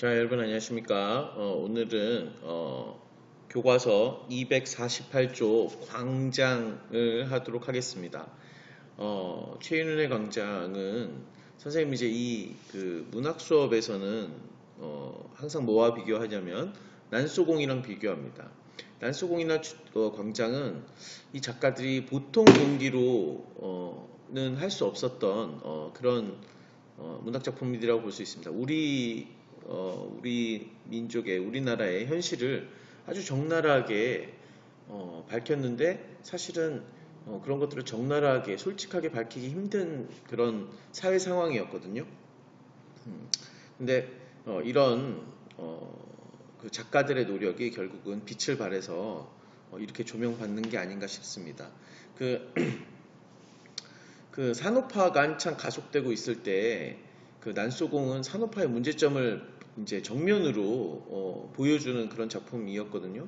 자, 여러분 안녕하십니까? 오늘은 교과서 248조 광장을 하도록 하겠습니다. 최윤은의 광장은 선생님이 이제 이 그 문학 수업에서는 항상 뭐와 비교하냐면 난소공이랑 비교합니다. 난소공이나 광장은 이 작가들이 보통 동기로는 할 수 없었던 그런 문학 작품이라고 볼 수 있습니다. 우리 민족의 우리나라의 현실을 아주 적나라하게 밝혔는데 사실은 그런 것들을 적나라하게 솔직하게 밝히기 힘든 그런 사회 상황이었거든요. 근데 이런 그 작가들의 노력이 결국은 빛을 발해서 이렇게 조명받는 게 아닌가 싶습니다. 그, 그 산업화가 한창 가속되고 있을 때 그 난소공은 산업화의 문제점을 이제 정면으로 보여주는 그런 작품이었거든요.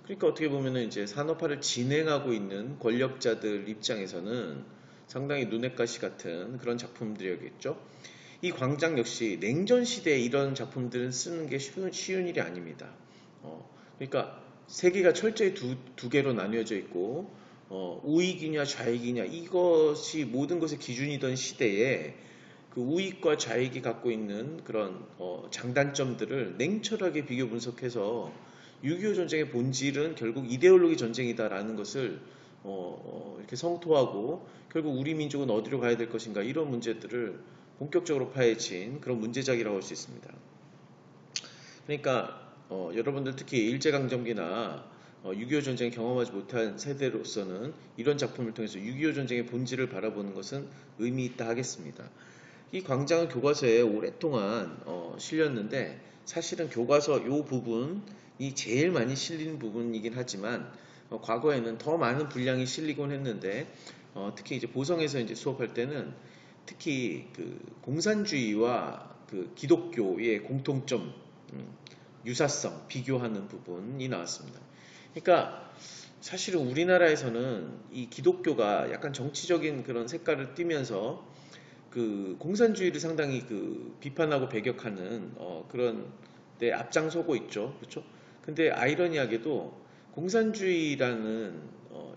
그러니까 어떻게 보면은 이제 산업화를 진행하고 있는 권력자들 입장에서는 상당히 눈엣 가시 같은 그런 작품들이었겠죠. 이 광장 역시 냉전 시대에 이런 작품들은 쓰는 게 쉬운 일이 아닙니다. 그러니까 세계가 철저히 두 개로 나뉘어져 있고 우익이냐 좌익이냐 이것이 모든 것의 기준이던 시대에 그 우익과 좌익이 갖고 있는 그런 장단점들을 냉철하게 비교 분석해서 6.25 전쟁의 본질은 결국 이데올로기 전쟁이다라는 것을 이렇게 성토하고 결국 우리 민족은 어디로 가야 될 것인가 이런 문제들을 본격적으로 파헤친 그런 문제작이라고 할 수 있습니다. 그러니까 여러분들 특히 일제강점기나 6.25 전쟁을 경험하지 못한 세대로서는 이런 작품을 통해서 6.25 전쟁의 본질을 바라보는 것은 의미 있다 하겠습니다. 이 광장은 교과서에 오랫동안 실렸는데 사실은 교과서 요 부분이 제일 많이 실린 부분이긴 하지만 과거에는 더 많은 분량이 실리곤 했는데 특히 이제 보성에서 이제 수업할 때는 특히 그 공산주의와 그 기독교의 공통점, 유사성 비교하는 부분이 나왔습니다. 그러니까 사실은 우리나라에서는 이 기독교가 약간 정치적인 그런 색깔을 띠면서 그 공산주의를 상당히 그 비판하고 배격하는 그런 데 앞장서고 있죠. 그렇죠? 근데 아이러니하게도 공산주의라는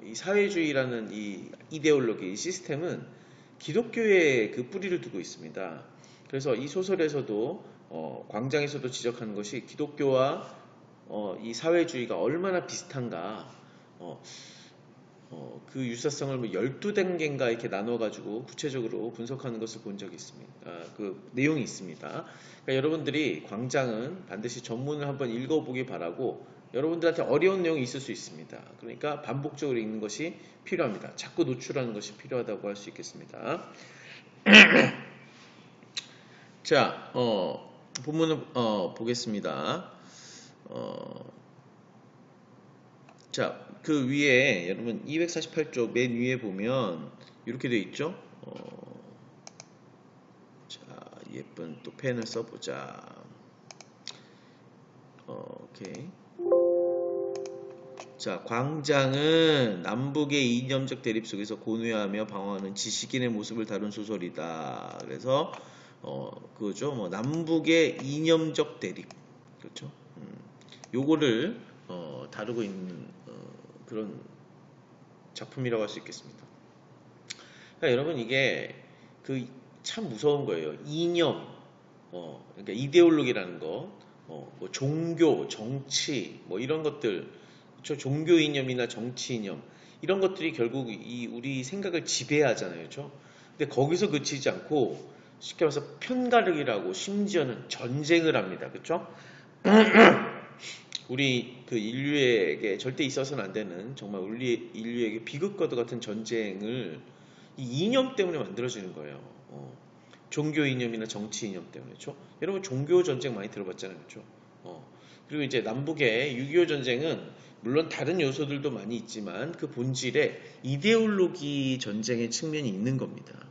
이 사회주의라는 이 이데올로기, 이 시스템은 기독교에 그 뿌리를 두고 있습니다. 그래서 이 소설에서도 광장에서도 지적하는 것이 기독교와 이 사회주의가 얼마나 비슷한가 그 유사성을 뭐 12단계인가 이렇게 나눠가지고 구체적으로 분석하는 것을 본 적이 있습니다. 그 내용이 있습니다. 그러니까 여러분들이 광장은 반드시 전문을 한번 읽어보기 바라고 여러분들한테 어려운 내용이 있을 수 있습니다. 그러니까 반복적으로 읽는 것이 필요합니다. 자꾸 노출하는 것이 필요하다고 할 수 있겠습니다. 자, 본문을 보겠습니다. 자, 그 위에 여러분 248쪽 맨 위에 보면 이렇게 되어 있죠. 자, 예쁜 또 펜을 써보자. 오케이. 자, 광장은 남북의 이념적 대립 속에서 고뇌하며 방황하는 지식인의 모습을 다룬 소설이다. 그래서 그거죠. 뭐 남북의 이념적 대립, 그렇죠. 요거를 다루고 있는 그런 작품이라고 할 수 있겠습니다. 그러니까 여러분 이게 그 참 무서운 거예요. 이념, 그러니까 이데올로기라는 거, 뭐 종교, 정치, 뭐 이런 것들, 그렇죠? 종교 이념이나 정치 이념 이런 것들이 결국 이 우리 생각을 지배하잖아요, 그렇죠? 근데 거기서 그치지 않고 쉽게 말해서 편가르기라고 심지어는 전쟁을 합니다, 그렇죠? 우리 그 인류에게 절대 있어서는 안 되는 정말 우리 인류에게 비극과도 같은 전쟁을 이 이념 때문에 만들어지는 거예요. 종교 이념이나 정치 이념 때문에, 그렇죠? 여러분 종교 전쟁 많이 들어봤잖아요, 그렇죠? 그리고 이제 남북의 6.25 전쟁은 물론 다른 요소들도 많이 있지만 그 본질에 이데올로기 전쟁의 측면이 있는 겁니다.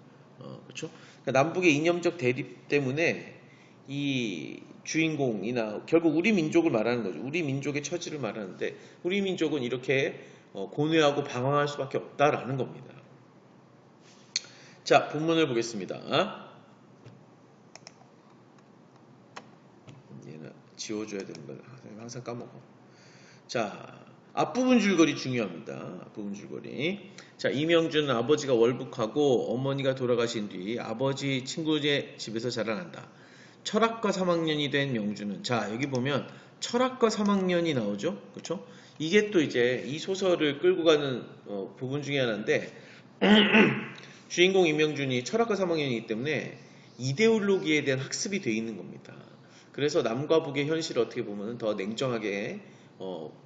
그렇죠? 그러니까 남북의 이념적 대립 때문에 이 주인공이나 결국 우리 민족을 말하는 거죠. 우리 민족의 처지를 말하는데 우리 민족은 이렇게 고뇌하고 방황할 수밖에 없다라는 겁니다. 자, 본문을 보겠습니다. 얘는 지워줘야 되는 걸 항상 까먹어. 자, 앞부분 줄거리 중요합니다. 앞부분 줄거리. 자, 이명준은 아버지가 월북하고 어머니가 돌아가신 뒤 아버지 친구의 집에서 자라난다. 철학과 3학년이 된 명준은, 자, 여기 보면 철학과 3학년이 나오죠? 그쵸? 이게 또 이제 이 소설을 끌고 가는 부분 중에 하나인데, 주인공 이명준이 철학과 3학년이기 때문에 이데올로기에 대한 학습이 되어 있는 겁니다. 그래서 남과 북의 현실을 어떻게 보면 더 냉정하게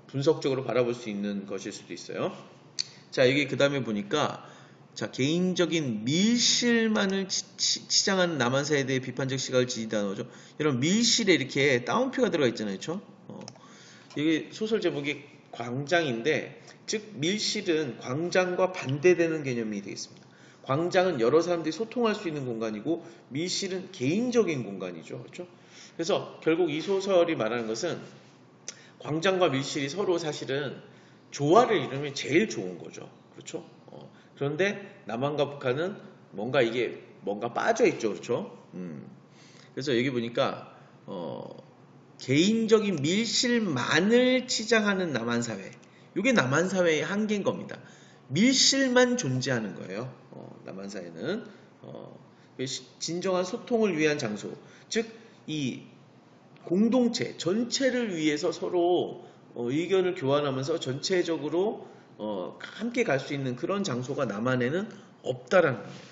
분석적으로 바라볼 수 있는 것일 수도 있어요. 자, 여기 그 다음에 보니까, 자, 개인적인 밀실만을 치장하는 남한사에 대해 비판적 시각을 지지다 나오죠. 이런 밀실에 이렇게 따옴표가 들어가 있잖아요. 그렇죠? 여기 소설 제목이 광장인데, 즉 밀실은 광장과 반대되는 개념이 되겠습니다. 광장은 여러 사람들이 소통할 수 있는 공간이고, 밀실은 개인적인 공간이죠. 그렇죠? 그래서 결국 이 소설이 말하는 것은 광장과 밀실이 서로 사실은 조화를 이루면 제일 좋은 거죠. 그렇죠? 그런데 남한과 북한은 뭔가 빠져 있죠. 그렇죠? 그래서 여기 보니까 개인적인 밀실만을 치장하는 남한 사회. 이게 남한 사회의 한계인 겁니다. 밀실만 존재하는 거예요. 남한 사회는 진정한 소통을 위한 장소. 즉 이 공동체 전체를 위해서 서로 의견을 교환하면서 전체적으로 함께 갈 수 있는 그런 장소가 남한에는 없다라는 겁니다.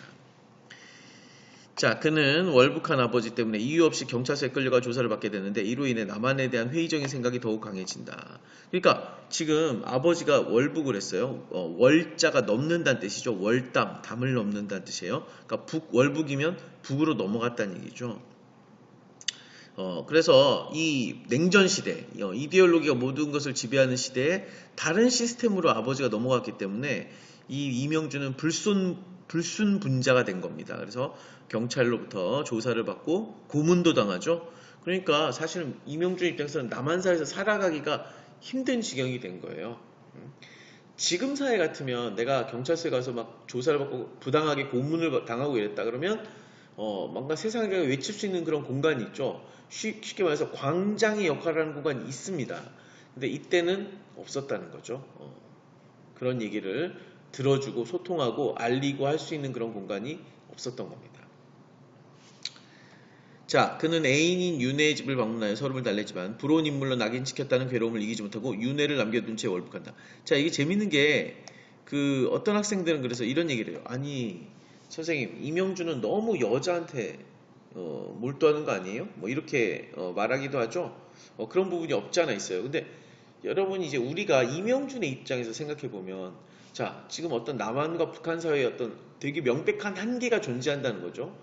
자, 그는 월북한 아버지 때문에 이유 없이 경찰서에 끌려가 조사를 받게 되는데 이로 인해 남한에 대한 회의적인 생각이 더욱 강해진다. 그러니까 지금 아버지가 월북을 했어요. 월자가 넘는다는 뜻이죠. 월담, 담을 넘는다는 뜻이에요. 그러니까 월북이면 북으로 넘어갔다는 얘기죠. 그래서 이 냉전 시대, 이데올로기가 모든 것을 지배하는 시대에 다른 시스템으로 아버지가 넘어갔기 때문에 이 이명준은 불순분자가 된 겁니다. 그래서 경찰로부터 조사를 받고 고문도 당하죠. 그러니까 사실은 이명준 입장에서는 남한사에서 살아가기가 힘든 지경이 된 거예요. 지금 사회 같으면 내가 경찰서에 가서 막 조사를 받고 부당하게 고문을 당하고 이랬다 그러면 뭔가 세상에 외칠 수 있는 그런 공간이 있죠. 쉽게 말해서 광장의 역할을 하는 공간이 있습니다. 근데 이때는 없었다는 거죠. 그런 얘기를 들어주고 소통하고 알리고 할 수 있는 그런 공간이 없었던 겁니다. 자, 그는 애인인 윤혜의 집을 방문하여 서름을 달랬지만 부러운 인물로 낙인찍혔다는 괴로움을 이기지 못하고 윤혜를 남겨둔 채 월북한다. 자, 이게 재밌는 게 어떤 학생들은 그래서 이런 얘기를 해요. 아니, 선생님, 이명준은 너무 여자한테 몰두하는 거 아니에요? 뭐 이렇게 말하기도 하죠. 그런 부분이 없지 않아 있어요. 근데 여러분이 이제 우리가 이명준의 입장에서 생각해 보면, 자, 지금 어떤 남한과 북한 사이에 어떤 되게 명백한 한계가 존재한다는 거죠.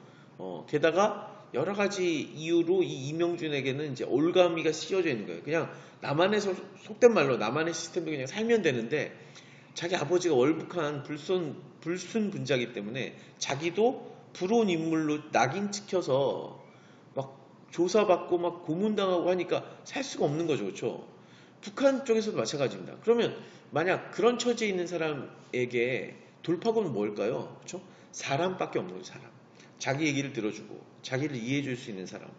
게다가 여러 가지 이유로 이 이명준에게는 이제 올가미가 씌워져 있는 거예요. 그냥 남한에서 속된 말로 남한의 시스템도 그냥 살면 되는데 자기 아버지가 월북한 불순분자이기 때문에 자기도 부러운 인물로 낙인 찍혀서 막 조사받고 막 고문당하고 하니까 살 수가 없는 거죠. 그렇죠? 북한 쪽에서도 마찬가지입니다. 그러면 만약 그런 처지에 있는 사람에게 돌파구는 뭘까요? 그렇죠? 사람밖에 없는 거죠. 사람. 자기 얘기를 들어주고 자기를 이해해 줄 수 있는 사람.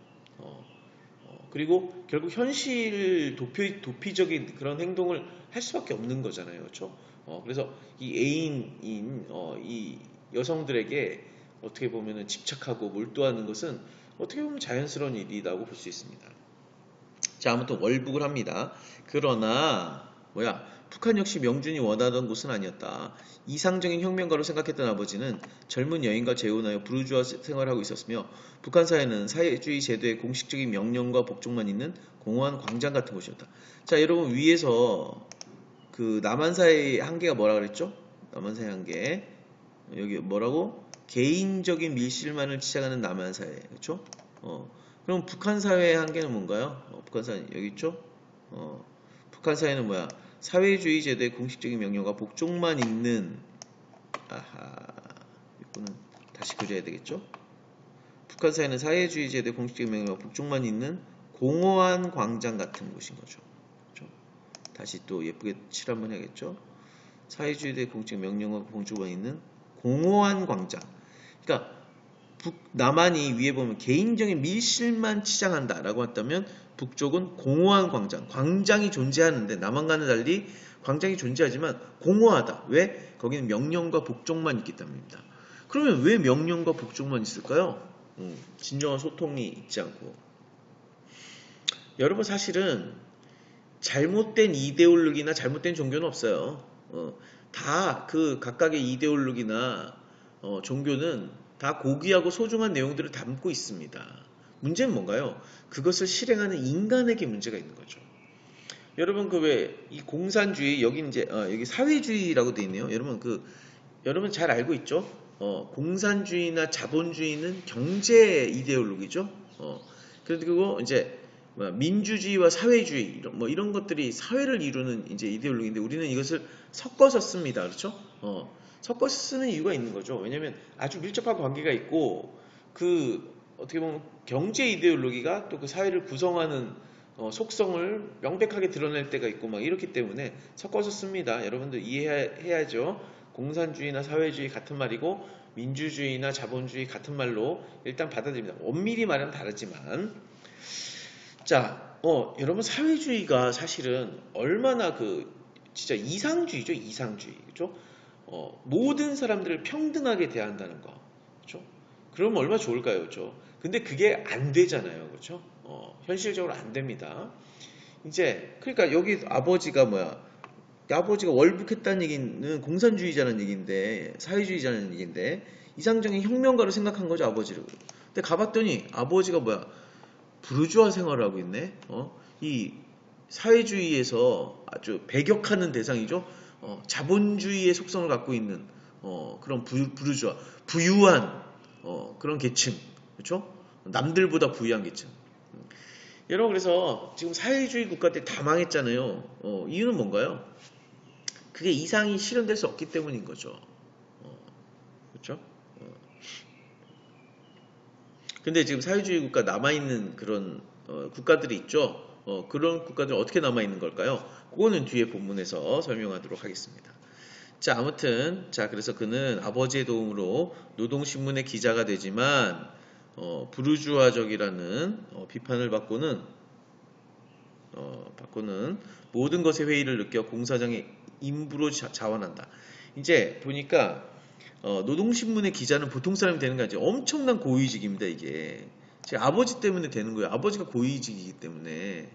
그리고 결국 현실 도피적인 그런 행동을 할 수밖에 없는 거잖아요. 그렇죠? 그래서 이 애인인 이 여성들에게 어떻게 보면 집착하고 몰두하는 것은 어떻게 보면 자연스러운 일이라고 볼 수 있습니다. 자, 아무튼 월북을 합니다. 그러나 북한 역시 명준이 원하던 곳은 아니었다. 이상적인 혁명가로 생각했던 아버지는 젊은 여인과 재혼하여 부르주아 생활을 하고 있었으며 북한 사회는 사회주의 제도의 공식적인 명령과 복종만 있는 공허한 광장 같은 곳이었다. 자, 여러분 위에서 그 남한사의 한계가 뭐라 그랬죠? 남한사의 한계. 여기 뭐라고? 개인적인 밀실만을 치장하는 남한사회. 그렇죠? 그럼 북한사회의 한계는 뭔가요? 북한사회 여기 있죠? 북한사회는 뭐야? 사회주의 제도의 공식적인 명령과 복종만 있는 이거는 다시 그려야 되겠죠? 북한사회는 사회주의 제도의 공식적인 명령과 복종만 있는 공허한 광장 같은 곳인 거죠. 그렇죠? 다시 또 예쁘게 칠 한번 해야겠죠? 사회주의 제도의 공식적 명령과 복종만 있는 공허한 광장. 그러니까 남한이 위에 보면 개인적인 밀실만 치장한다라고 했다면 북쪽은 공허한 광장, 광장이 존재하는데 남한과는 달리 광장이 존재하지만 공허하다. 왜? 거기는 명령과 복종만 있기 때문입니다. 그러면 왜 명령과 복종만 있을까요? 진정한 소통이 있지 않고. 여러분 사실은 잘못된 이데올로기나 잘못된 종교는 없어요. 다 그 각각의 이데올로기나 종교는 다 고귀하고 소중한 내용들을 담고 있습니다. 문제는 뭔가요? 그것을 실행하는 인간에게 문제가 있는 거죠. 여러분 그 왜 이 공산주의 여기 이제 여기 사회주의라고 돼 있네요. 여러분 잘 알고 있죠? 공산주의나 자본주의는 경제 이데올로기죠. 그리고 이제 민주주의와 사회주의 이런 것들이 사회를 이루는 이제 이데올로기인데 우리는 이것을 섞어서 씁니다. 그렇죠? 섞어서 쓰는 이유가 있는 거죠. 왜냐하면 아주 밀접한 관계가 있고 그 어떻게 보면 경제 이데올로기가 또 그 사회를 구성하는 속성을 명백하게 드러낼 때가 있고 막 이렇기 때문에 섞어서 씁니다. 여러분들 이해해야죠. 공산주의나 사회주의 같은 말이고 민주주의나 자본주의 같은 말로 일단 받아들입니다. 엄밀히 말하면 다르지만 자, 여러분 사회주의가 사실은 얼마나 진짜 이상주의죠, 이상주의. 그죠? 모든 사람들을 평등하게 대한다는 거. 그죠? 그러면 얼마나 좋을까요, 그죠? 근데 그게 안 되잖아요, 그죠? 현실적으로 안 됩니다. 이제, 그러니까 여기 아버지가 아버지가 월북했다는 얘기는 공산주의자는 얘기인데, 사회주의자는 얘기인데, 이상적인 혁명가로 생각한 거죠, 아버지를. 근데 가봤더니 아버지가 부르주아 생활을 하고 있네. 이 사회주의에서 아주 배격하는 대상이죠. 자본주의의 속성을 갖고 있는 그런 부르주아, 부유한 그런 계층, 그렇죠? 남들보다 부유한 계층. 여러분 그래서 지금 사회주의 국가들 다 망했잖아요. 이유는 뭔가요? 그게 이상이 실현될 수 없기 때문인 거죠. 그렇죠? 근데 지금 사회주의 국가 남아있는 그런 국가들이 있죠. 그런 국가들은 어떻게 남아있는 걸까요? 그거는 뒤에 본문에서 설명하도록 하겠습니다. 자, 아무튼 그래서 그는 아버지의 도움으로 노동신문의 기자가 되지만 부르주아적이라는 비판을 받고는 모든 것에 회의를 느껴 공사장의 임부로 자원한다. 이제 보니까 노동신문의 기자는 보통 사람이 되는 게 아니죠. 엄청난 고위직입니다, 이게. 제 아버지 때문에 되는 거예요. 아버지가 고위직이기 때문에.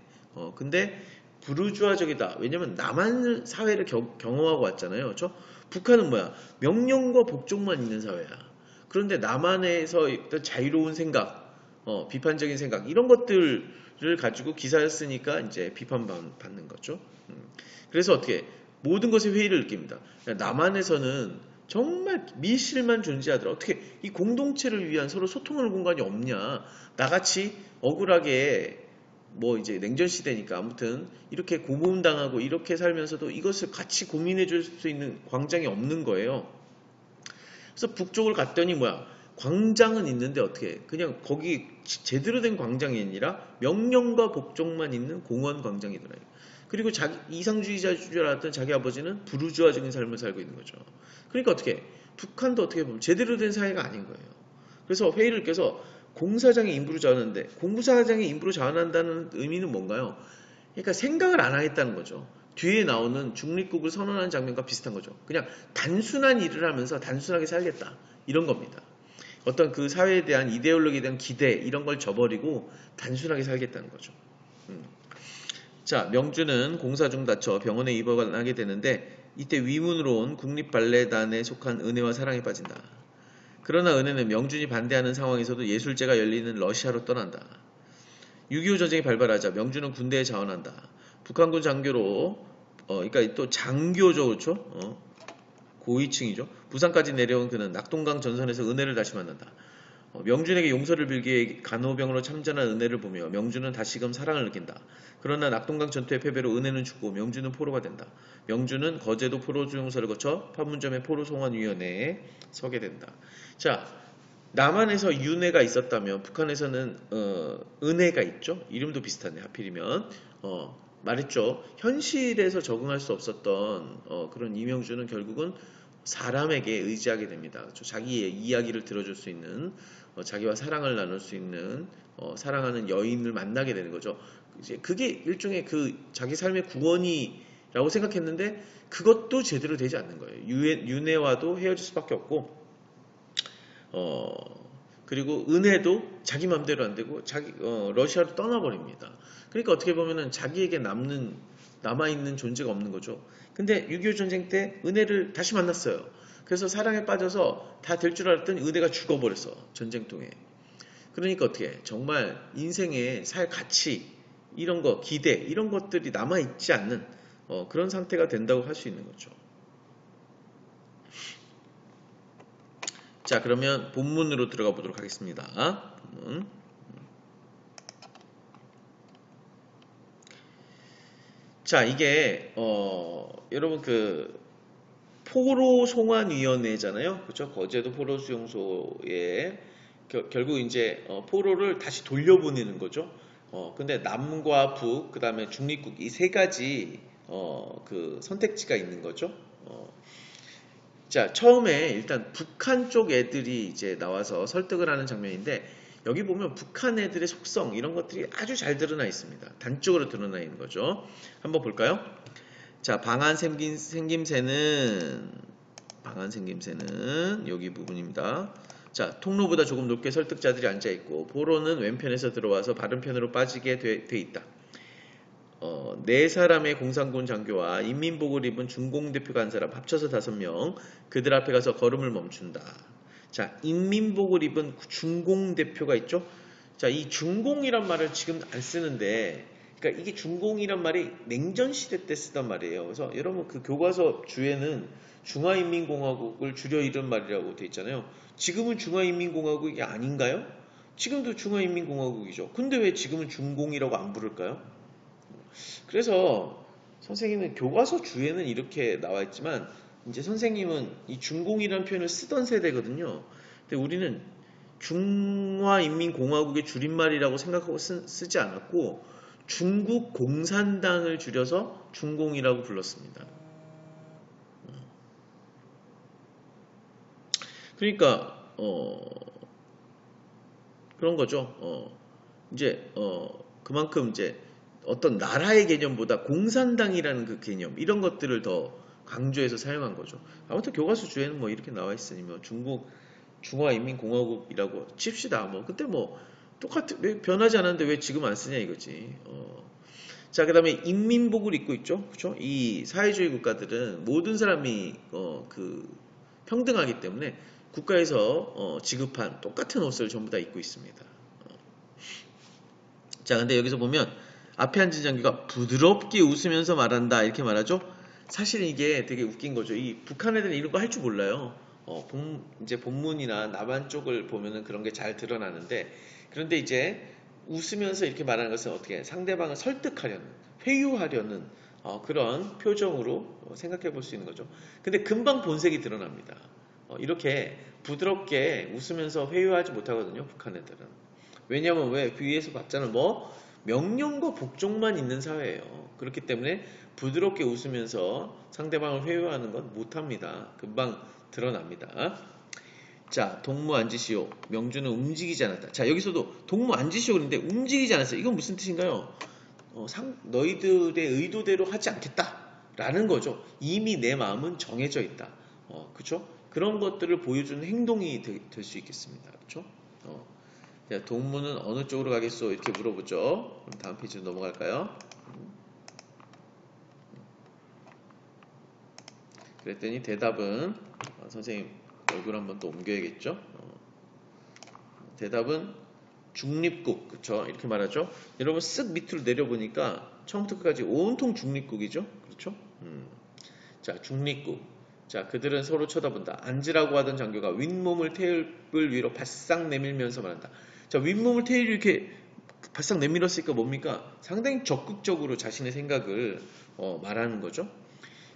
근데 부르주아적이다. 왜냐면 남한 사회를 경험하고 왔잖아요. 그렇죠? 북한은 명령과 복종만 있는 사회야. 그런데 남한에서 어떤 자유로운 생각, 비판적인 생각 이런 것들을 가지고 기사를 쓰니까 이제 비판받는 거죠. 그래서 어떻게 모든 것에 회의를 느낍니다. 남한에서는 정말 밀실만 존재하더라. 어떻게 이 공동체를 위한 서로 소통하는 공간이 없냐. 나같이 억울하게 이제 냉전 시대니까 아무튼 이렇게 고문당하고 이렇게 살면서도 이것을 같이 고민해 줄 수 있는 광장이 없는 거예요. 그래서 북쪽을 갔더니 광장은 있는데 어떻게 그냥 거기 제대로 된 광장이 아니라 명령과 복종만 있는 공원 광장이더라고요. 그리고 이상주의자인 줄 알았던 자기 아버지는 부르주아적인 삶을 살고 있는 거죠. 그러니까 어떻게 북한도 어떻게 보면 제대로 된 사회가 아닌 거예요. 그래서 회의를 껴서 공사장의 인부로 자원하는데 공사장의 인부로 자원한다는 의미는 뭔가요? 그러니까 생각을 안 하겠다는 거죠. 뒤에 나오는 중립국을 선언하는 장면과 비슷한 거죠. 그냥 단순한 일을 하면서 단순하게 살겠다. 이런 겁니다. 어떤 그 사회에 대한 이데올로기에 대한 기대 이런 걸 저버리고 단순하게 살겠다는 거죠. 자, 명주는 공사 중 다쳐 병원에 입원하게 되는데 이때 위문으로 온 국립발레단에 속한 은혜와 사랑에 빠진다. 그러나 은혜는 명준이 반대하는 상황에서도 예술제가 열리는 러시아로 떠난다. 6.25 전쟁이 발발하자 명준은 군대에 자원한다. 북한군 장교로 그러니까 또 장교죠, 그렇죠? 고위층이죠. 부산까지 내려온 그는 낙동강 전선에서 은혜를 다시 만난다. 명준에게 용서를 빌기에 간호병으로 참전한 은혜를 보며 명준은 다시금 사랑을 느낀다. 그러나 낙동강 전투의 패배로 은혜는 죽고 명준은 포로가 된다. 명준은 거제도 포로수용소를 거쳐 판문점의 포로송환위원회에 서게 된다. 자, 남한에서 윤회가 있었다면 북한에서는 은혜가 있죠. 이름도 비슷하네 하필이면. 말했죠. 현실에서 적응할 수 없었던 그런 이명준은 결국은 사람에게 의지하게 됩니다. 그렇죠? 자기의 이야기를 들어줄 수 있는, 자기와 사랑을 나눌 수 있는, 사랑하는 여인을 만나게 되는 거죠. 이제 그게 일종의 그 자기 삶의 구원이라고 생각했는데 그것도 제대로 되지 않는 거예요. 윤회와도 헤어질 수밖에 없고, 그리고 은혜도 자기 맘대로 안 되고 러시아로 떠나버립니다. 그러니까 어떻게 보면은 자기에게 남아있는 존재가 없는 거죠. 근데 6.25 전쟁 때 은혜를 다시 만났어요. 그래서 사랑에 빠져서 다 될 줄 알았더니 은혜가 죽어버렸어. 전쟁통에. 그러니까 어떻게 해? 정말 인생의 살 가치, 이런 거, 기대, 이런 것들이 남아있지 않는 그런 상태가 된다고 할 수 있는 거죠. 자, 그러면 본문으로 들어가 보도록 하겠습니다. 본문. 자, 이게 여러분 그 포로송환위원회잖아요. 그렇죠? 거제도 포로수용소에 결국 이제 포로를 다시 돌려보내는 거죠. 근데 남과 북, 그 다음에 중립국 이 세 가지 그 선택지가 있는 거죠. 자, 처음에 일단 북한 쪽 애들이 이제 나와서 설득을 하는 장면인데 여기 보면 북한 애들의 속성 이런 것들이 아주 잘 드러나 있습니다. 단적으로 드러나 있는 거죠. 한번 볼까요? 자, 방한 생김새는 여기 부분입니다. 자, 통로보다 조금 높게 설득자들이 앉아있고 포로는 왼편에서 들어와서 바른편으로 빠지게 돼 있다. 네 사람의 공산군 장교와 인민복을 입은 중공대표가 한 사람 합쳐서 5명 그들 앞에 가서 걸음을 멈춘다. 자, 인민복을 입은 중공대표가 있죠. 자, 이 중공이란 말을 지금 안 쓰는데 그러니까 이게 중공이란 말이 냉전시대 때 쓰던 말이에요. 그래서 여러분 그 교과서 주에는 중화인민공화국을 줄여 이른 말이라고 돼 있잖아요. 지금은 중화인민공화국이 아닌가요? 지금도 중화인민공화국이죠. 근데 왜 지금은 중공이라고 안 부를까요? 그래서 선생님은 교과서 주에는 이렇게 나와 있지만 이제 선생님은 이 중공이라는 표현을 쓰던 세대거든요. 근데 우리는 중화인민공화국의 줄임말이라고 생각하고 쓰지 않았고 중국 공산당을 줄여서 중공이라고 불렀습니다. 그러니까 그런 거죠. 이제 그만큼 이제 어떤 나라의 개념보다 공산당이라는 그 개념 이런 것들을 더 강조해서 사용한 거죠. 아무튼 교과서 주에는 뭐 이렇게 나와 있으니 뭐 중국 중화인민공화국이라고 칩시다. 뭐 그때 뭐 똑같은 변하지 않았는데 왜 지금 안 쓰냐 이거지. 자, 그 다음에 인민복을 입고 있죠. 그렇죠? 이 사회주의 국가들은 모든 사람이 그 평등하기 때문에 국가에서 지급한 똑같은 옷을 전부 다 입고 있습니다. 자, 근데 여기서 보면 앞에 앉은 장교가 부드럽게 웃으면서 말한다 이렇게 말하죠. 사실 이게 되게 웃긴 거죠. 이 북한 애들은 이런 거 할 줄 몰라요. 이제 본문이나 남한 쪽을 보면은 그런 게 잘 드러나는데 그런데 이제 웃으면서 이렇게 말하는 것은 어떻게 상대방을 설득하려는, 회유하려는 그런 표정으로 생각해 볼 수 있는 거죠. 근데 금방 본색이 드러납니다. 이렇게 부드럽게 웃으면서 회유하지 못하거든요, 북한 애들은. 왜냐면 왜? 위에서 봤잖아. 뭐 명령과 복종만 있는 사회예요. 그렇기 때문에 부드럽게 웃으면서 상대방을 회유하는 건 못합니다. 금방 드러납니다. 자, 동무 앉으시오. 명주는 움직이지 않았다. 자, 여기서도 동무 앉으시오 그런데 움직이지 않았어요. 이건 무슨 뜻인가요? 너희들의 의도대로 하지 않겠다. 라는 거죠. 이미 내 마음은 정해져 있다. 그쵸? 그런 것들을 보여주는 행동이 될 수 있겠습니다. 그쵸? 자, 동무는 어느 쪽으로 가겠소? 이렇게 물어보죠. 그럼 다음 페이지로 넘어갈까요? 그랬더니 대답은 선생님 얼굴 한번 또 옮겨야겠죠? 대답은 중립국, 그쵸? 이렇게 말하죠. 여러분 쓱 밑으로 내려보니까 처음부터 끝까지 온통 중립국이죠? 그렇죠? 자, 중립국. 자, 그들은 서로 쳐다본다. 앉으라고 하던 장교가 윗몸을 테이블 위로 바싹 내밀면서 말한다. 자, 윗몸을 테이블 이렇게 바싹 내밀었으니까 뭡니까? 상당히 적극적으로 자신의 생각을 말하는 거죠.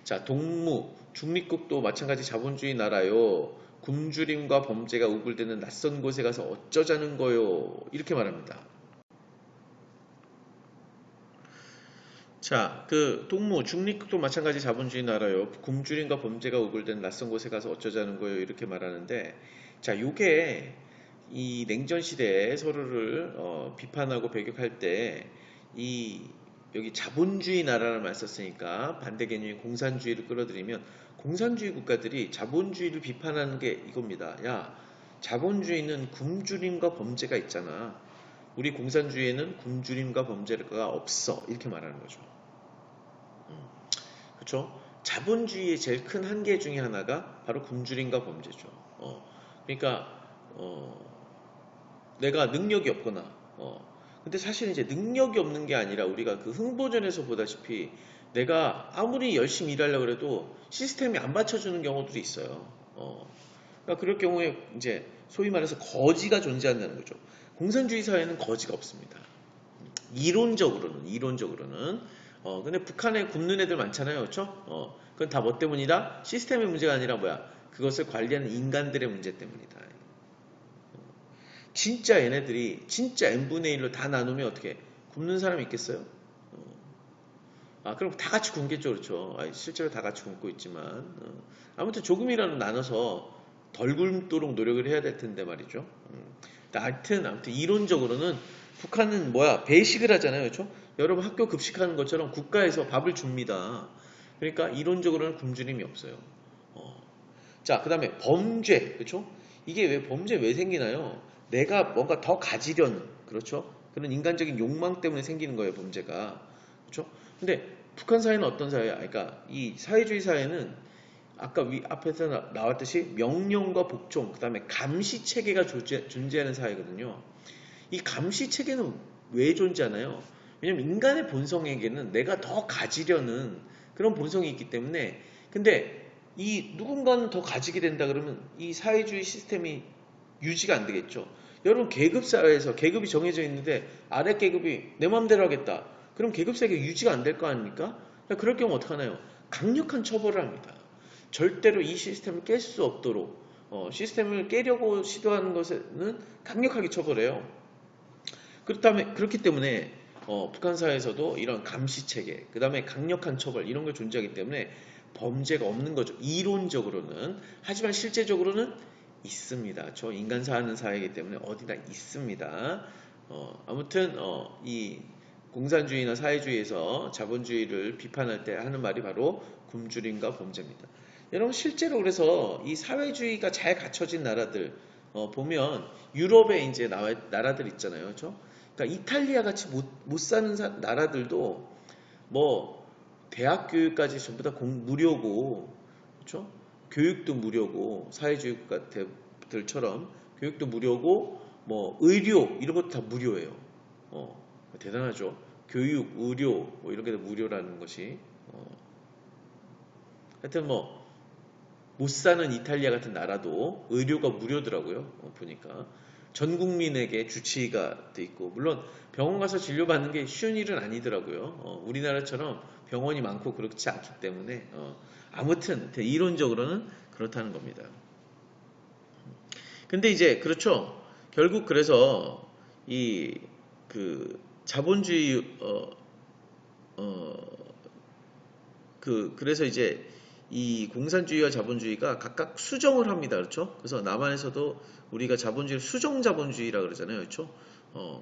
자, 동무, 중립국도 마찬가지 자본주의 나라요. 굶주림과 범죄가 우글대는 낯선 곳에 가서 어쩌자는 거요. 이렇게 말합니다. 자, 그 동무 중립국도 마찬가지 자본주의 나라요. 굶주림과 범죄가 우글된 낯선 곳에 가서 어쩌자는 거예요. 이렇게 말하는데, 자, 요게 이 냉전 시대에 서로를 비판하고 배격할 때 이 여기 자본주의 나라를 말 썼으니까 반대 개념인 공산주의를 끌어들이면 공산주의 국가들이 자본주의를 비판하는 게 이겁니다. 야, 자본주의는 굶주림과 범죄가 있잖아. 우리 공산주의에는 굶주림과 범죄가 없어. 이렇게 말하는 거죠. 그렇죠? 자본주의의 제일 큰 한계 중에 하나가 바로 굶주림과 범죄죠. 그러니까 내가 능력이 없거나 근데 사실 이제 능력이 없는 게 아니라 우리가 그 흥보전에서 보다시피 내가 아무리 열심히 일하려고 해도 시스템이 안 받쳐주는 경우들이 있어요. 그러니까 그럴 경우에 이제 소위 말해서 거지가 존재한다는 거죠. 공산주의 사회는 거지가 없습니다. 이론적으로는. 근데 북한에 굶는 애들 많잖아요. 그렇죠? 그건 다 뭐 때문이다? 시스템의 문제가 아니라 뭐야? 그것을 관리하는 인간들의 문제 때문이다. 진짜 얘네들이 진짜 n분의 1로 다 나누면 어떻게 굶는 사람이 있겠어요? 그럼 다 같이 굶겠죠. 그렇죠? 실제로 다 같이 굶고 있지만 아무튼 조금이라도 나눠서 덜 굶도록 노력을 해야 될 텐데 말이죠. 하여튼 이론적으로는 북한은 뭐야? 배식을 하잖아요. 그렇죠? 여러분 학교 급식하는 것처럼 국가에서 밥을 줍니다. 그러니까 이론적으로는 굶주림이 없어요. 자, 그 다음에 범죄. 그렇죠? 이게 왜 범죄 왜 생기나요? 내가 뭔가 더 가지려는, 그렇죠? 그런 인간적인 욕망 때문에 생기는 거예요, 범죄가. 그렇죠? 근데 북한 사회는 어떤 사회야? 그러니까 이 사회주의 사회는 아까 앞에서 나왔듯이 명령과 복종, 그 다음에 감시 체계가 존재하는 사회거든요. 이 감시 체계는 왜 존재하나요? 왜냐면 인간의 본성에게는 내가 더 가지려는 그런 본성이 있기 때문에, 근데 이 누군가는 더 가지게 된다 그러면 이 사회주의 시스템이 유지가 안 되겠죠. 여러분 계급 사회에서 계급이 정해져 있는데 아래 계급이 내 마음대로 하겠다. 그럼 계급 사회가 유지가 안 될 거 아닙니까? 그럴 경우 어떡하나요? 강력한 처벌을 합니다. 절대로 이 시스템을 깰 수 없도록 시스템을 깨려고 시도하는 것에는 강력하게 처벌해요. 그렇기 때문에 북한 사회에서도 이런 감시 체계, 그 다음에 강력한 처벌 이런 게 존재하기 때문에 범죄가 없는 거죠. 이론적으로는. 하지만 실제적으로는 있습니다. 저 인간 사는 사회이기 때문에 어디나 있습니다. 아무튼 이 공산주의나 사회주의에서 자본주의를 비판할 때 하는 말이 바로 굶주림과 범죄입니다. 여러분 실제로 그래서 이 사회주의가 잘 갖춰진 나라들 보면 유럽에 이제 나라들 있잖아요. 그렇죠? 그러니까 이탈리아 같이 못 사는 나라들도 뭐 대학 교육까지 전부 다 무료고, 그렇죠? 교육도 무료고, 사회주의 국가들처럼 교육도 무료고, 뭐 의료 이런 것도 다 무료예요. 대단하죠. 교육, 의료 뭐 이런 게 다 무료라는 것이. 하여튼 뭐 못 사는 이탈리아 같은 나라도 의료가 무료더라고요. 보니까 전 국민에게 주치의가 돼 있고, 물론 병원 가서 진료받는 게 쉬운 일은 아니더라고요. 우리나라처럼 병원이 많고 그렇지 않기 때문에 아무튼 이론적으로는 그렇다는 겁니다. 근데 이제 그렇죠. 결국 그래서 이 그 자본주의 그래서 이제 이 공산주의와 자본주의가 각각 수정을 합니다. 그렇죠? 그래서 남한에서도 우리가 자본주의를 수정 자본주의라 그러잖아요. 그렇죠?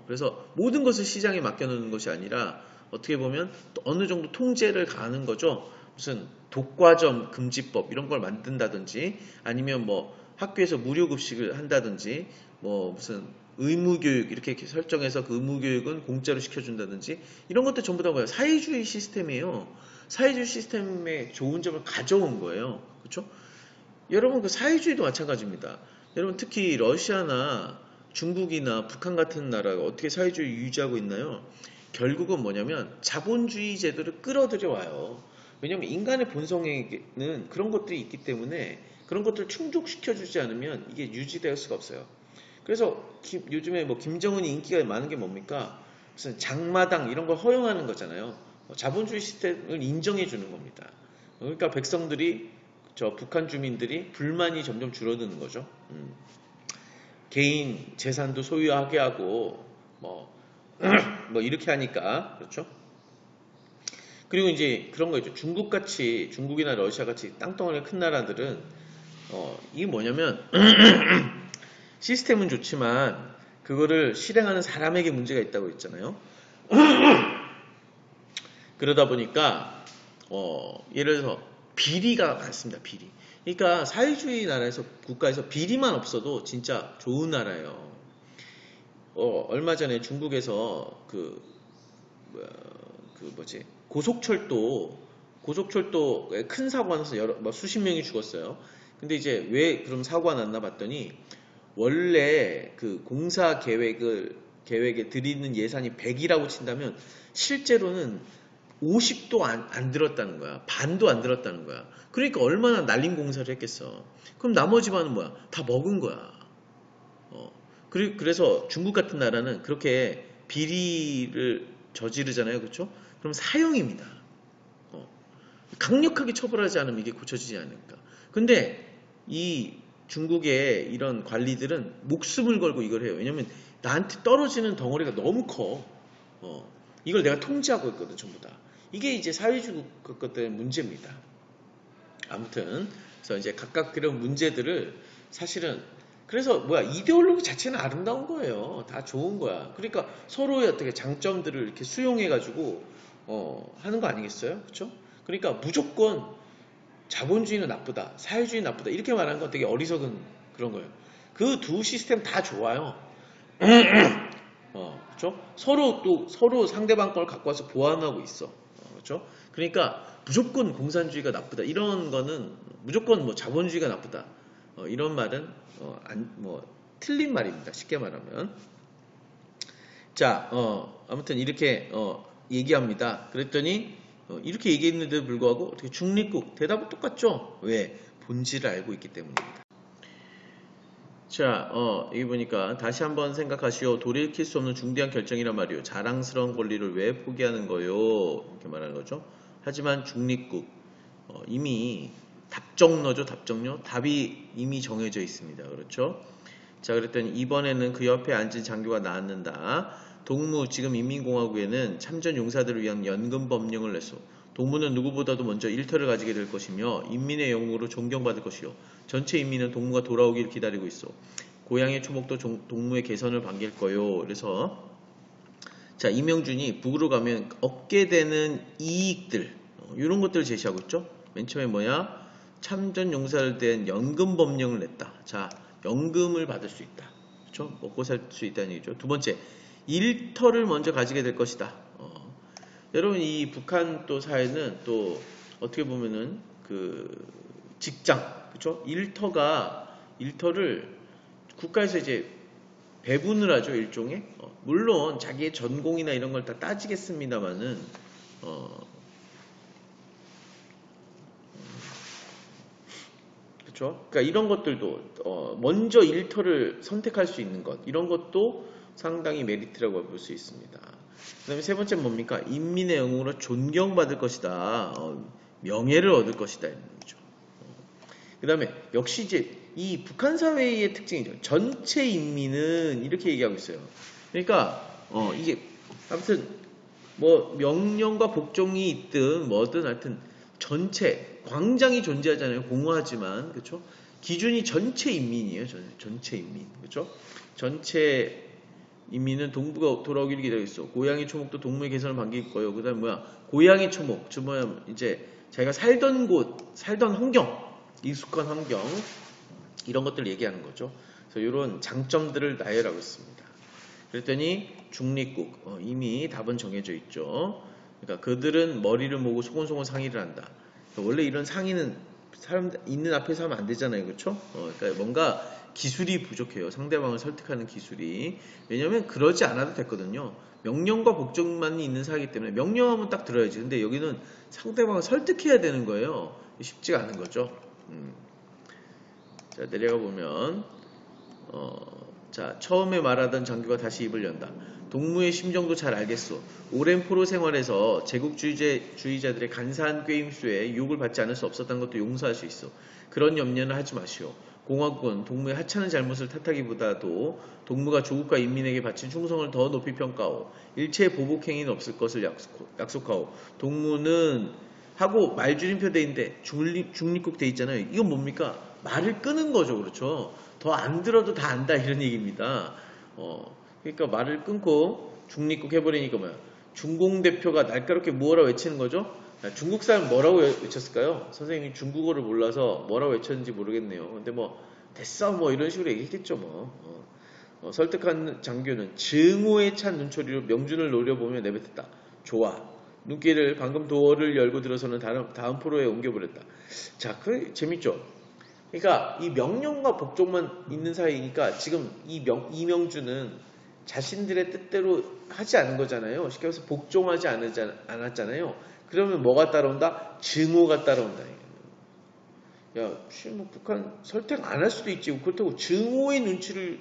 그래서 모든 것을 시장에 맡겨놓는 것이 아니라 어떻게 보면 어느 정도 통제를 가하는 거죠. 무슨 독과점 금지법 이런 걸 만든다든지 아니면 뭐 학교에서 무료 급식을 한다든지 뭐 무슨 의무교육 이렇게 설정해서 그 의무교육은 공짜로 시켜준다든지 이런 것도 전부 다 뭐예요? 사회주의 시스템이에요. 사회주의 시스템의 좋은 점을 가져온 거예요. 그렇죠? 여러분 그 사회주의도 마찬가지입니다. 여러분 특히 러시아나 중국이나 북한 같은 나라가 어떻게 사회주의 유지하고 있나요? 결국은 뭐냐면 자본주의 제도를 끌어들여 와요. 왜냐하면 인간의 본성에는 그런 것들이 있기 때문에 그런 것들을 충족시켜주지 않으면 이게 유지될 수가 없어요. 그래서 요즘에 뭐 김정은이 인기가 많은 게 뭡니까? 무슨 장마당 이런 걸 허용하는 거잖아요. 자본주의 시스템을 인정해 주는 겁니다. 그러니까 백성들이 북한 주민들이 불만이 점점 줄어드는 거죠. 개인 재산도 소유하게 하고 뭐 이렇게 하니까 그렇죠. 그리고 이제 그런 거 있죠. 중국같이, 중국이나 러시아같이 땅덩어리 큰 나라들은, 이게 뭐냐면, 시스템은 좋지만, 그거를 실행하는 사람에게 문제가 있다고 했잖아요. 그러다 보니까, 예를 들어서, 비리가 많습니다, 비리. 그러니까, 사회주의 나라에서, 국가에서 비리만 없어도 진짜 좋은 나라예요. 얼마 전에 중국에서 고속철도에 큰 사고가 나서 수십 명이 죽었어요. 근데 이제 왜 그럼 사고가 났나 봤더니 원래 그 공사 계획에 들이는 예산이 100이라고 친다면 실제로는 50도 안 들었다는 거야. 반도 안 들었다는 거야. 그러니까 얼마나 날린 공사를 했겠어. 그럼 나머지 반은 뭐야? 다 먹은 거야. 그래서 중국 같은 나라는 그렇게 비리를 저지르잖아요. 그렇죠? 그럼 사형입니다. 강력하게 처벌하지 않으면 이게 고쳐지지 않을까. 근데 이 중국의 이런 관리들은 목숨을 걸고 이걸 해요. 왜냐면 나한테 떨어지는 덩어리가 너무 커. 이걸 내가 통제하고 있거든, 전부 다. 이게 이제 사회주의 것들의 문제입니다. 아무튼, 그래서 이제 각각 그런 문제들을 사실은 그래서 이데올로기 자체는 아름다운 거예요. 다 좋은 거야. 그러니까 서로의 어떻게 장점들을 이렇게 수용해가지고 하는 거 아니겠어요? 그렇죠? 그러니까 무조건 자본주의는 나쁘다, 사회주의는 나쁘다 이렇게 말하는 건 되게 어리석은 그런 거예요. 그 두 시스템 다 좋아요. 그렇죠? 서로 상대방 걸 갖고 와서 보완하고 있어. 그렇죠? 그러니까 무조건 공산주의가 나쁘다 이런 거는 무조건 뭐 자본주의가 나쁘다. 이런 말은 틀린 말입니다. 쉽게 말하면. 자, 아무튼 이렇게 얘기합니다. 그랬더니 이렇게 얘기했는데도 불구하고 어떻게 중립국 대답은 똑같죠? 왜? 본질을 알고 있기 때문입니다. 자, 여기 보니까 다시 한번 생각하시오. 돌이킬 수 없는 중대한 결정이란 말이요. 자랑스러운 권리를 왜 포기하는 거요? 이렇게 말하는 거죠. 하지만 중립국 이미 답정너죠, 답정너. 답이 이미 정해져 있습니다. 그렇죠? 자, 그랬더니 이번에는 그 옆에 앉은 장교가 나앉는다. 동무, 지금 인민공화국에는 참전 용사들을 위한 연금 법령을 냈소. 동무는 누구보다도 먼저 일터를 가지게 될 것이며 인민의 영웅으로 존경받을 것이요. 전체 인민은 동무가 돌아오기를 기다리고 있어. 고향의 초목도 동무의 개선을 반길 거요. 그래서 자, 이명준이 북으로 가면 얻게 되는 이익들 이런 것들을 제시하고 있죠. 맨 처음에 뭐야? 참전 용사를 대한 연금 법령을 냈다. 자, 연금을 받을 수 있다. 그렇죠? 먹고 살 수 있다는 얘기죠. 두 번째, 일터를 먼저 가지게 될 것이다. 여러분, 이 북한 또 사회는 또 어떻게 보면은 그 직장, 그렇죠? 일터를 국가에서 이제 배분을 하죠, 일종의. 물론 자기의 전공이나 이런 걸 다 따지겠습니다만은 그렇죠? 그러니까 이런 것들도 먼저 일터를 선택할 수 있는 것, 이런 것도 상당히 메리트라고 볼 수 있습니다. 그 다음에 세 번째는 뭡니까? 인민의 영웅으로 존경받을 것이다. 명예를 얻을 것이다. 이런 거죠. 그 다음에 역시 이제 이 북한 사회의 특징이죠. 전체 인민은 이렇게 얘기하고 있어요. 그러니까 이게 아무튼 뭐 명령과 복종이 있든 뭐든 하여튼 전체 광장이 존재하잖아요. 공허하지만 그렇죠? 기준이 전체 인민이에요. 전체 인민 그렇죠? 전체 인민은 동부가 돌아오기를 기다리고 있어. 고향의 초목도 동무의 개선을 반길 거예요. 그 다음에 고향의 초목, 이제 자기가 살던 곳, 살던 환경, 익숙한 환경 이런 것들 얘기하는 거죠. 그래서 이런 장점들을 나열하고 있습니다. 그랬더니 중립국 이미 답은 정해져 있죠. 그러니까 그들은 머리를 모으고 소곤소곤 상의를 한다. 그러니까 원래 이런 상의는 사람 있는 앞에서 하면 안 되잖아요, 그렇죠? 그러니까 뭔가 기술이 부족해요. 상대방을 설득하는 기술이. 왜냐면 그러지 않아도 됐거든요. 명령과 복종만 있는 사이기 때문에 명령하면 딱 들어야지. 근데 여기는 상대방을 설득해야 되는 거예요. 쉽지가 않은 거죠. 자, 내려가 보면 자, 처음에 말하던 장교가 다시 입을 연다. 동무의 심정도 잘 알겠소. 오랜 포로 생활에서 제국주의자들의 간사한 꾀임수에 유혹을 받지 않을 수 없었다는 것도 용서할 수 있어. 그런 염려는 하지 마시오. 공화국은 동무의 하찮은 잘못을 탓하기보다도 동무가 조국과 인민에게 바친 충성을 더 높이 평가하오. 일체의 보복행위는 없을 것을 약속하오. 동무는 하고 말줄임표 돼 있는데 중립국 돼 있잖아요. 이건 뭡니까? 말을 끄는 거죠. 그렇죠? 더 안 들어도 다 안다 이런 얘기입니다. 그러니까 말을 끊고 중립국 해버리니까 뭐야? 중공 대표가 날카롭게 뭐라 외치는 거죠? 중국 사람 뭐라고 외쳤을까요? 선생님이 중국어를 몰라서 뭐라고 외쳤는지 모르겠네요. 근데 뭐 됐어 뭐 이런 식으로 얘기했겠죠 뭐. 설득한 장교는 증오에 찬 눈초리로 명준을 노려보며 내뱉었다. 좋아. 눈길을 방금 도어를 열고 들어서는 다음 프로에 옮겨버렸다. 자, 그 재밌죠? 그러니까 이 명령과 복종만 있는 사이니까 지금 이명준은 자신들의 뜻대로 하지 않은 거잖아요. 쉽게 말해서 복종하지 않았잖아요. 그러면 뭐가 따라온다? 증오가 따라온다. 야, 뭐 북한 설득 안 할 수도 있지. 그렇다고 증오의 눈치를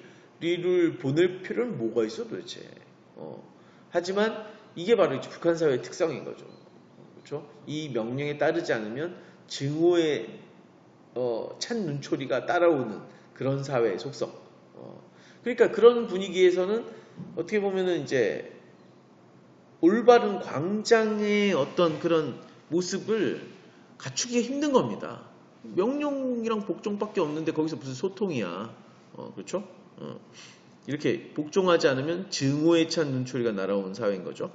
보낼 필요는 뭐가 있어 도대체. 하지만 이게 바로 북한 사회의 특성인 거죠. 그렇죠? 이 명령에 따르지 않으면 증오의 찬 눈초리가 따라오는 그런 사회의 속성. 그러니까 그런 분위기에서는 어떻게 보면은 이제 올바른 광장의 어떤 그런 모습을 갖추기가 힘든 겁니다. 명령이랑 복종밖에 없는데 거기서 무슨 소통이야. 그렇죠? 이렇게 복종하지 않으면 증오에 찬 눈초리가 날아오는 사회인 거죠.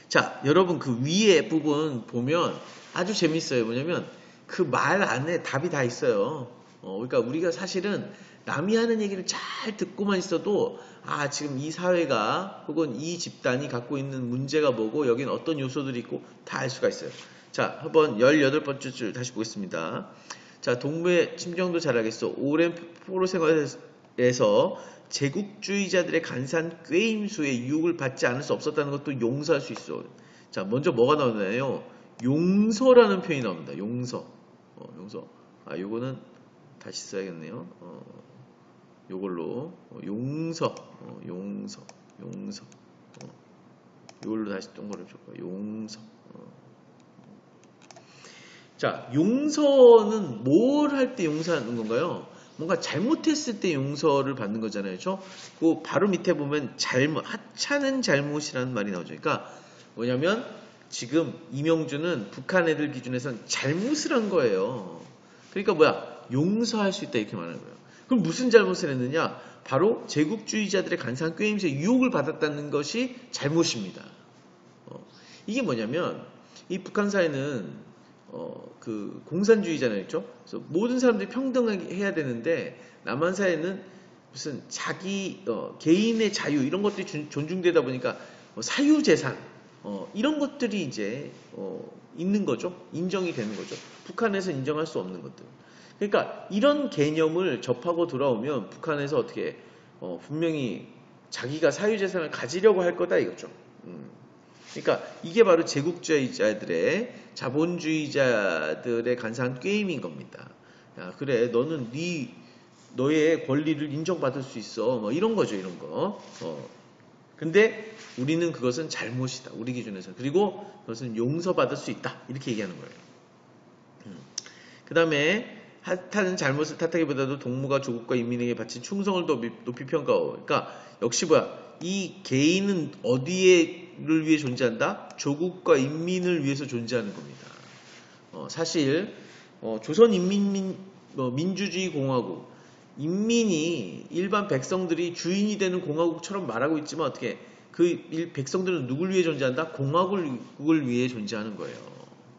자, 여러분 그 위에 부분 보면 아주 재밌어요. 뭐냐면 그 말 안에 답이 다 있어요. 그러니까 우리가 사실은 남이 하는 얘기를 잘 듣고만 있어도 지금 이 사회가 혹은 이 집단이 갖고 있는 문제가 뭐고 여긴 어떤 요소들이 있고 다 알 수가 있어요. 자, 한번 18번째 줄 다시 보겠습니다. 자, 동무의 심정도 잘 알겠어. 오랜 포로 생활에서 제국주의자들의 간사한 꾀임수에 유혹을 받지 않을 수 없었다는 것도 용서할 수 있어. 자, 먼저 뭐가 나오나요? 용서라는 표현이 나옵니다. 용서. 용서. 요거는 다시 써야겠네요. 요걸로 용서. 요걸로 다시 동그라미 줬고요. 용서. 자, 용서는 뭘 할 때 용서하는 건가요? 뭔가 잘못했을 때 용서를 받는 거잖아요. 그렇죠? 그 바로 밑에 보면 하찮은 잘못이라는 말이 나오죠. 그러니까 뭐냐면 지금 이명준은 북한 애들 기준에서는 잘못을 한 거예요. 그러니까 뭐야? 용서할 수 있다 이렇게 말하는 거예요. 그럼 무슨 잘못을 했느냐? 바로 제국주의자들의 간사한 꾀임새에 유혹을 받았다는 것이 잘못입니다. 이게 뭐냐면 이 북한 사회는 그 공산주의잖아요, 그렇죠? 그래서 모든 사람들이 평등하게 해야 되는데 남한 사회는 무슨 자기 개인의 자유 이런 것들이 존중되다 보니까 사유재산 이런 것들이 이제 있는 거죠, 인정이 되는 거죠. 북한에서 인정할 수 없는 것들. 그러니까 이런 개념을 접하고 돌아오면 북한에서 어떻게 분명히 자기가 사유재산을 가지려고 할 거다 이거죠. 그러니까 이게 바로 제국주의자들의 자본주의자들의 간사한 꾀임인 겁니다. 야, 그래 너는 너의 권리를 인정받을 수 있어. 뭐 이런 거죠, 이런 거. 근데 우리는 그것은 잘못이다. 우리 기준에서. 그리고 그것은 용서받을 수 있다. 이렇게 얘기하는 거예요. 그 다음에 하찮은 잘못을 탓하기보다도 동무가 조국과 인민에게 바친 충성을 더 높이 평가하고. 그러니까 역시 뭐야? 이 개인은 어디를 위해 존재한다? 조국과 인민을 위해서 존재하는 겁니다. 사실 조선인민민주주의 공화국 인민이 일반 백성들이 주인이 되는 공화국처럼 말하고 있지만 어떻게 그 백성들은 누굴 위해 존재한다? 공화국을 위해 존재하는 거예요.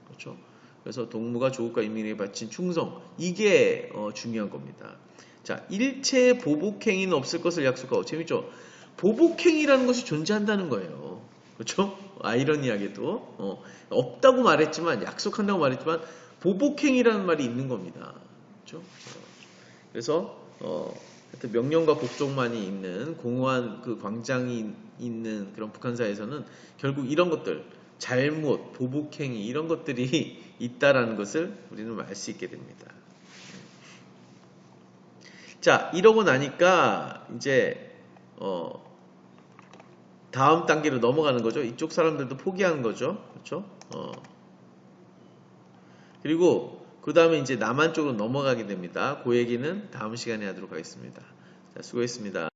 그렇죠? 그래서 동무가 조국과 인민에게 바친 충성 이게 중요한 겁니다. 자, 일체의 보복행위는 없을 것을 약속하고. 재밌죠? 보복행위라는 것이 존재한다는 거예요. 그렇죠? 아이러니하게도 없다고 말했지만 약속한다고 말했지만 보복행위라는 말이 있는 겁니다. 그렇죠? 그래서 하여튼 명령과 복종만이 있는 공허한 그 광장이 있는 그런 북한 사회에서는 결국 이런 것들 잘못, 보복행위 이런 것들이 있다라는 것을 우리는 알 수 있게 됩니다. 자, 이러고 나니까 이제 다음 단계로 넘어가는 거죠. 이쪽 사람들도 포기하는 거죠. 그렇죠? 그리고 그 다음에 이제 남한 쪽으로 넘어가게 됩니다. 그 얘기는 다음 시간에 하도록 하겠습니다. 자, 수고했습니다.